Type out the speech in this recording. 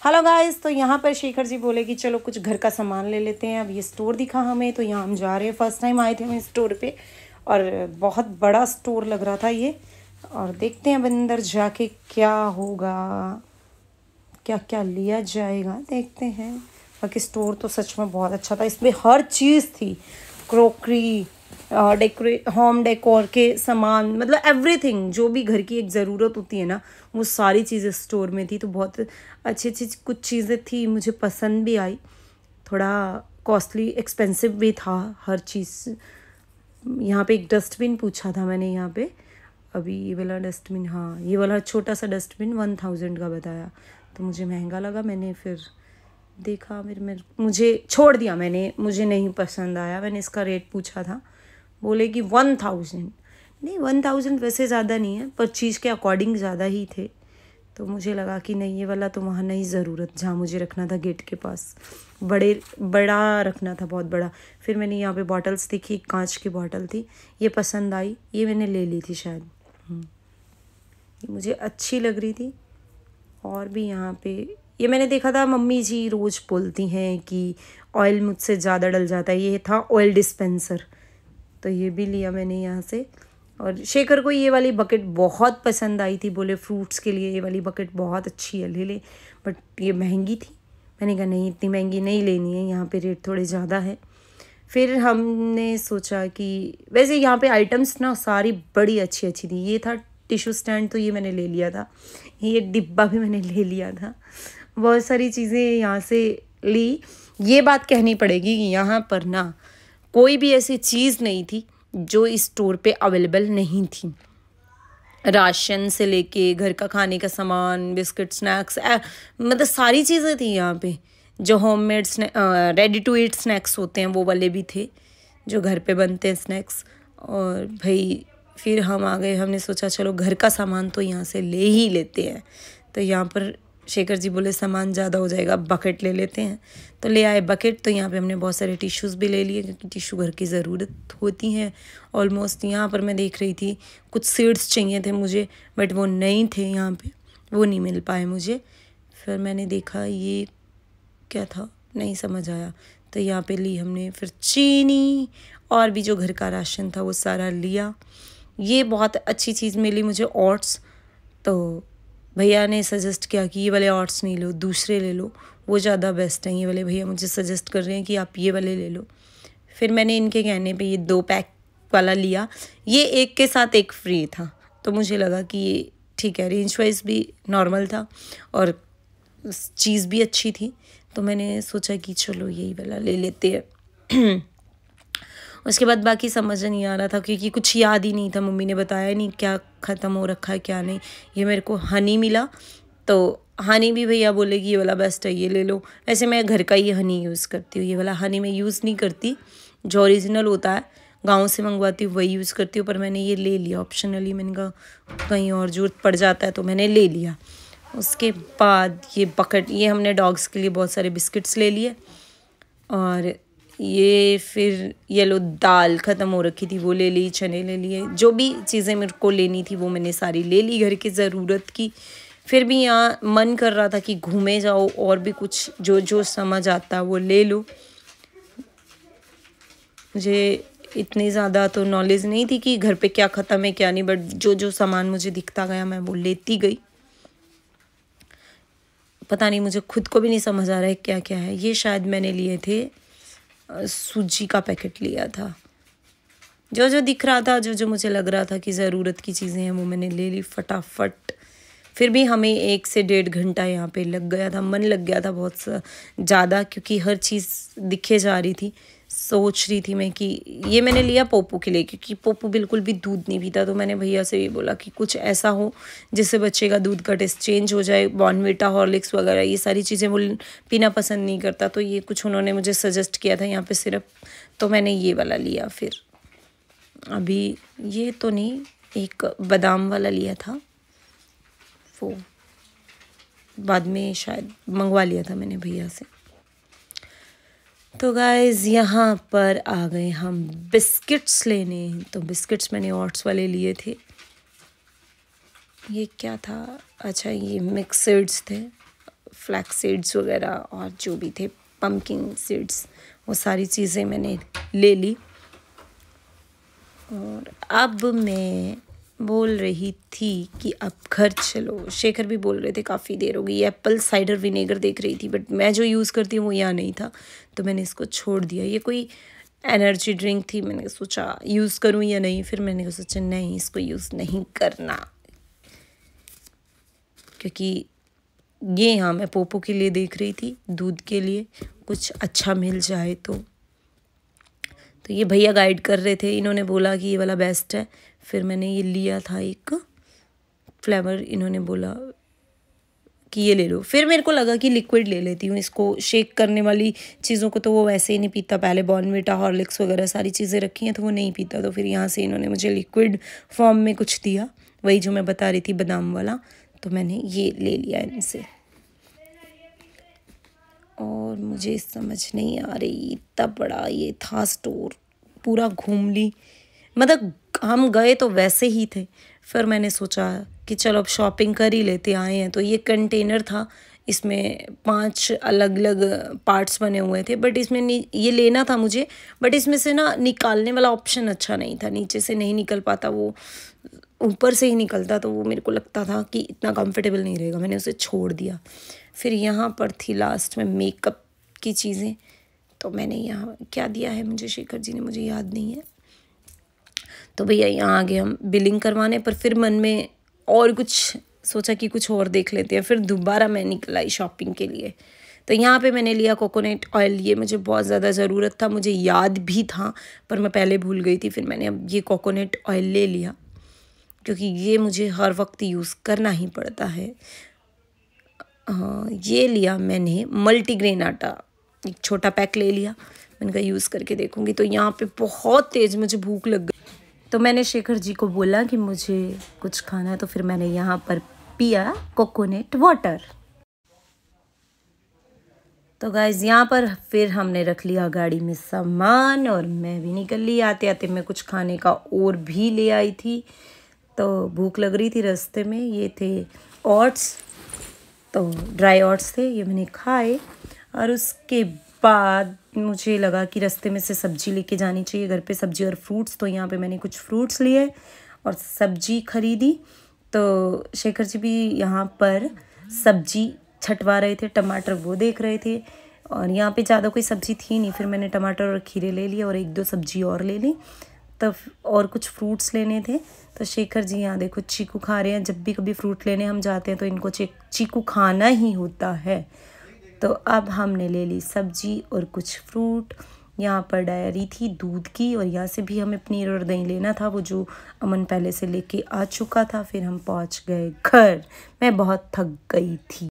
Hello guys, तो यहाँ पर शेखर जी बोले कि चलो कुछ घर का सामान ले लेते हैं। अब ये स्टोर दिखा हमें, तो यहाँ हम जा रहे हैं। फर्स्ट टाइम आए थे हम इस स्टोर पे और बहुत बड़ा स्टोर लग रहा था ये। और देखते हैं अब अंदर जाके क्या होगा, क्या क्या लिया जाएगा, देखते हैं। बाकी स्टोर तो सच में बहुत अच्छा था, इसमें हर चीज़ थी। क्रोकरी, होम डेकोर के सामान, मतलब एवरीथिंग जो भी घर की एक ज़रूरत होती है ना, वो सारी चीज़ें स्टोर में थी। तो बहुत अच्छी अच्छी कुछ चीज़ें थी, मुझे पसंद भी आई। थोड़ा कॉस्टली एक्सपेंसिव भी था हर चीज़। यहाँ पे एक डस्टबिन पूछा था मैंने यहाँ पे, अभी ये वाला डस्टबिन, हाँ ये वाला छोटा सा डस्टबिन 1000 का बताया। तो मुझे महंगा लगा, मैंने फिर देखा, फिर मुझे छोड़ दिया मैंने, मुझे नहीं पसंद आया। मैंने इसका रेट पूछा था, बोले कि 1000। नहीं 1000 वैसे ज़्यादा नहीं है, पर चीज़ के अकॉर्डिंग ज़्यादा ही थे। तो मुझे लगा कि नहीं, ये वाला तो वहाँ नहीं ज़रूरत, जहाँ मुझे रखना था गेट के पास, बड़ा रखना था, बहुत बड़ा। फिर मैंने यहाँ पे बॉटल्स देखी, कांच की बॉटल थी, ये पसंद आई, ये मैंने ले ली थी शायद। ये मुझे अच्छी लग रही थी। और भी यहाँ पे ये मैंने देखा था, मम्मी जी रोज़ बोलती हैं कि ऑयल मुझसे ज़्यादा डल जाता है। ये था ऑयल डिस्पेंसर, तो ये भी लिया मैंने यहाँ से। और शेखर को ये वाली बकेट बहुत पसंद आई थी, बोले फ्रूट्स के लिए ये वाली बकेट बहुत अच्छी है, ले ले। बट ये महंगी थी, मैंने कहा नहीं इतनी महंगी नहीं लेनी है, यहाँ पे रेट थोड़े ज़्यादा है। फिर हमने सोचा कि वैसे यहाँ पे आइटम्स ना सारी बड़ी अच्छी अच्छी थी। ये था टिश्यू स्टैंड, तो ये मैंने ले लिया था। ये डिब्बा भी मैंने ले लिया था। बहुत सारी चीज़ें यहाँ से ली। ये बात कहनी पड़ेगी कि यहाँ पर ना कोई भी ऐसी चीज़ नहीं थी जो इस स्टोर पे अवेलेबल नहीं थी। राशन से लेके घर का खाने का सामान, बिस्किट, स्नैक्स, मतलब सारी चीज़ें थी यहाँ पे। जो homemade ready to eat snacks होते हैं वो वाले भी थे, जो घर पे बनते हैं स्नैक्स। और भाई फिर हम आ गए, हमने सोचा चलो घर का सामान तो यहाँ से ले ही लेते हैं। तो यहाँ पर शेखर जी बोले सामान ज़्यादा हो जाएगा, बकेट ले लेते हैं। तो ले आए बकेट। तो यहाँ पे हमने बहुत सारे टिश्यूज़ भी ले लिए, क्योंकि टिश्यू घर की ज़रूरत होती हैं ऑलमोस्ट। यहाँ पर मैं देख रही थी कुछ सीड्स चाहिए थे मुझे, बट वो नहीं थे यहाँ पे, वो नहीं मिल पाए मुझे। फिर मैंने देखा ये क्या था, नहीं समझ आया, तो यहाँ पे ली हमने। फिर चीनी और भी जो घर का राशन था वो सारा लिया। ये बहुत अच्छी चीज़ मिली मुझे, ओट्स। तो भैया ने सजेस्ट किया कि ये वाले ओट्स नहीं लो, दूसरे ले लो, वो ज़्यादा बेस्ट हैं। ये वाले भैया मुझे सजेस्ट कर रहे हैं कि आप ये वाले ले लो। फिर मैंने इनके कहने पे ये 2 पैक वाला लिया। ये एक के साथ एक फ्री था, तो मुझे लगा कि ये ठीक है, रेंज वाइज भी नॉर्मल था और चीज़ भी अच्छी थी। तो मैंने सोचा कि चलो यही वाला ले लेते हैं। उसके बाद बाकी समझ नहीं आ रहा था, क्योंकि कुछ याद ही नहीं था, मम्मी ने बताया नहीं क्या ख़त्म हो रखा है क्या नहीं। ये मेरे को हनी मिला, तो हनी भी भैया बोले कि ये वाला बेस्ट है, ये ले लो। वैसे मैं घर का ही हनी यूज़ करती हूँ, ये वाला हनी मैं यूज़ नहीं करती, जो ओरिजिनल होता है गाँव से मंगवाती हूँ वही यूज़ करती हूँ। पर मैंने ये ले लिया ऑप्शनली, मैंने कहा कहीं और ज़रूरत पड़ जाता है तो मैंने ले लिया। उसके बाद ये बकेट, ये हमने डॉग्स के लिए बहुत सारे बिस्किट्स ले लिए। और ये फिर येलो दाल ख़त्म हो रखी थी, वो ले ली, चने ले लिए, जो भी चीज़ें मेरे को लेनी थी वो मैंने सारी ले ली घर की ज़रूरत की। फिर भी यहाँ मन कर रहा था कि घूमे जाओ और भी कुछ जो जो समझ आता वो ले लो। मुझे इतनी ज़्यादा तो नॉलेज नहीं थी कि घर पे क्या ख़त्म है क्या नहीं, बट जो जो सामान मुझे दिखता गया मैं वो लेती गई। पता नहीं, मुझे खुद को भी नहीं समझ आ रहा है क्या क्या है। ये शायद मैंने लिए थे, सूजी का पैकेट लिया था। जो जो दिख रहा था, जो जो मुझे लग रहा था कि ज़रूरत की चीज़ें हैं वो मैंने ले ली फटाफट। फिर भी हमें 1 से 1.5 घंटा यहाँ पे लग गया था, मन लग गया था बहुत ज़्यादा, क्योंकि हर चीज़ दिखे जा रही थी। सोच रही थी मैं कि ये मैंने लिया पोपू के लिए, क्योंकि पोपू बिल्कुल भी दूध नहीं पीता। तो मैंने भैया से ये बोला कि कुछ ऐसा हो जिससे बच्चे का दूध का टेस्ट चेंज हो जाए। बॉर्नविटा, हॉर्लिक्स वगैरह ये सारी चीज़ें वो पीना पसंद नहीं करता, तो ये कुछ उन्होंने मुझे सजेस्ट किया था यहाँ पे सिरप, तो मैंने ये वाला लिया। फिर अभी ये तो नहीं, एक बादाम वाला लिया था, वो बाद में शायद मंगवा लिया था मैंने भैया से। तो गाइज़ यहाँ पर आ गए हम बिस्किट्स लेने। तो बिस्किट्स मैंने ओट्स वाले लिए थे। ये क्या था, अच्छा ये मिक्सर्स थे, फ्लैक्स सीड्स वगैरह और जो भी थे पम्पकिन सीड्स, वो सारी चीज़ें मैंने ले ली। और अब मैं बोल रही थी कि अब घर चलो। शेखर भी बोल रहे थे काफ़ी देर हो गई। एप्पल साइडर विनेगर देख रही थी, बट मैं जो यूज़ करती हूँ वो यहाँ नहीं था, तो मैंने इसको छोड़ दिया। ये कोई एनर्जी ड्रिंक थी, मैंने सोचा यूज़ करूँ या नहीं, फिर मैंने सोचा नहीं, इसको यूज़ नहीं करना, क्योंकि ये हाँ मैं पोपो के लिए देख रही थी, दूध के लिए कुछ अच्छा मिल जाए तो ये भैया गाइड कर रहे थे, इन्होंने बोला कि ये वाला बेस्ट है। फिर मैंने ये लिया था एक फ्लेवर, इन्होंने बोला कि ये ले लो। फिर मेरे को लगा कि लिक्विड ले लेती हूँ, इसको शेक करने वाली चीज़ों को तो वो वैसे ही नहीं पीता। पहले बॉर्नविटा हॉर्लिक्स वगैरह सारी चीज़ें रखी हैं तो वो नहीं पीता, तो फिर यहाँ से इन्होंने मुझे लिक्विड फॉर्म में कुछ दिया, वही जो मैं बता रही थी बादाम वाला, तो मैंने ये ले लिया इनसे। और मुझे समझ नहीं आ रही, इतना बड़ा ये था स्टोर, पूरा घूम ली। मतलब हम गए तो वैसे ही थे, फिर मैंने सोचा कि चलो अब शॉपिंग कर ही लेते, आए हैं तो। ये कंटेनर था, इसमें 5 अलग अलग पार्ट्स बने हुए थे, बट इसमें ये लेना था मुझे, बट इसमें से ना निकालने वाला ऑप्शन अच्छा नहीं था, नीचे से नहीं निकल पाता, वो ऊपर से ही निकलता, तो वो मेरे को लगता था कि इतना कंफर्टेबल नहीं रहेगा, मैंने उसे छोड़ दिया। फिर यहाँ पर थी लास्ट में मेकअप की चीज़ें, तो मैंने यहाँ क्या दिया है मुझे, शेखर जी ने, मुझे याद नहीं है। तो भैया यहाँ आगे हम बिलिंग करवाने, पर फिर मन में और कुछ सोचा कि कुछ और देख लेते हैं। फिर दोबारा मैं निकल आई शॉपिंग के लिए, तो यहाँ पे मैंने लिया कोकोनट ऑयल। ये मुझे बहुत ज़्यादा ज़रूरत था, मुझे याद भी था, पर मैं पहले भूल गई थी। फिर मैंने अब ये कोकोनट ऑयल ले लिया, क्योंकि ये मुझे हर वक्त यूज़ करना ही पड़ता है। हाँ, ये लिया मैंने मल्टीग्रेन आटा, एक छोटा पैक ले लिया। मैंने कहा यूज़ करके देखूँगी। तो यहाँ पे बहुत तेज़ मुझे भूख लग गई, तो मैंने शेखर जी को बोला कि मुझे कुछ खाना है, तो फिर मैंने यहाँ पर पिया कोकोनट वाटर। तो गाइज़ यहाँ पर फिर हमने रख लिया गाड़ी में सामान, और मैं भी निकल ली। आते आते मैं कुछ खाने का और भी ले आई थी, तो भूख लग रही थी रास्ते में। ये थे ओट्स, तो ड्राई ओट्स थे, ये मैंने खाए। और उसके बाद मुझे लगा कि रास्ते में से सब्ज़ी लेके जानी चाहिए, घर पे सब्ज़ी और फ्रूट्स, तो यहाँ पे मैंने कुछ फ्रूट्स लिए और सब्ज़ी खरीदी। तो शेखर जी भी यहाँ पर सब्ज़ी छटवा रहे थे, टमाटर वो देख रहे थे, और यहाँ पे ज़्यादा कोई सब्ज़ी थी नहीं। फिर मैंने टमाटर और खीरे ले लिए और 1-2 सब्ज़ी और ले ली, तब और कुछ फ्रूट्स लेने थे। तो शेखर जी यहाँ देखो चीकू खा रहे हैं। जब भी कभी फ्रूट लेने हम जाते हैं तो इनको चीकू खाना ही होता है। तो अब हमने ले ली सब्जी और कुछ फ्रूट। यहाँ पर डायरी थी दूध की, और यहाँ से भी हमें पनीर और दही लेना था, वो जो अमन पहले से लेके आ चुका था। फिर हम पहुँच गए घर। मैं बहुत थक गई थी।